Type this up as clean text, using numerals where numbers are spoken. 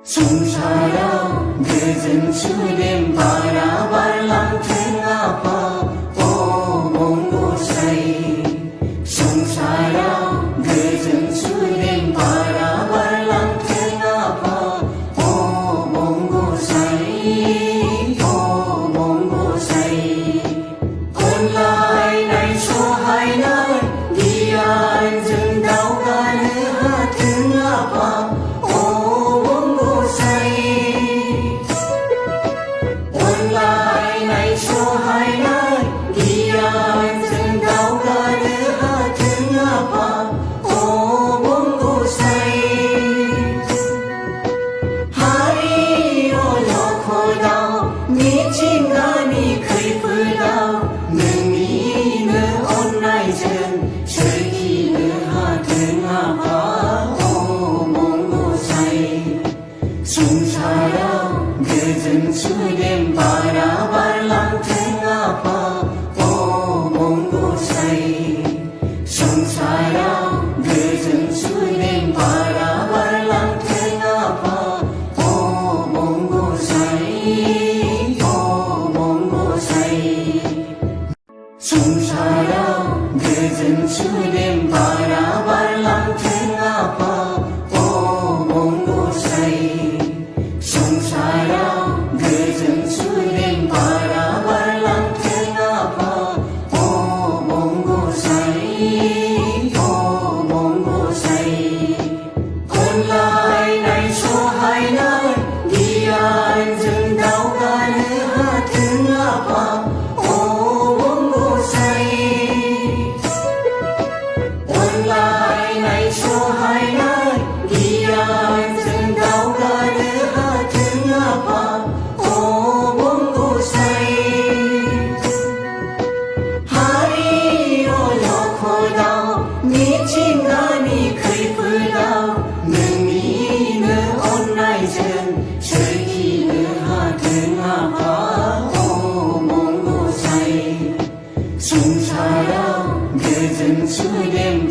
성사랑 늦은 주님 바라발랑 등아파 오몽고사이 성사랑 늦은 주님 바라발랑 등아파 오몽고사이 온라인 날 소하이날 니안 증다오 가느 하 등아파 Online ay sohay nay diyan sendau gane hatin apa o bungusay hari o lokhodao ni chingani khaipudao nungi ne online jen serki ne hatin apa o bungusay sungsara 늦은 주님 바라발랑 등아파 오몽고사이 성사랑 늦은 주님 바라발랑 등아파 오몽고사이 성사랑 늦은 주님 바라발랑 등아파 오몽고사이 성사랑 늦은 주님 바라발랑 등아파 오몽고사이 온라인 날 소하이날 니안 증다오 가느 하 등아파 오몽고사이 온라인 날 소하이날 니안 증다오 가느 하 등아파 오몽고사이 hari o lokhodao ni chingani khaipudao nungi ne online jen serki ne ha 등아파 오몽고사이 성사랑 늦은 주님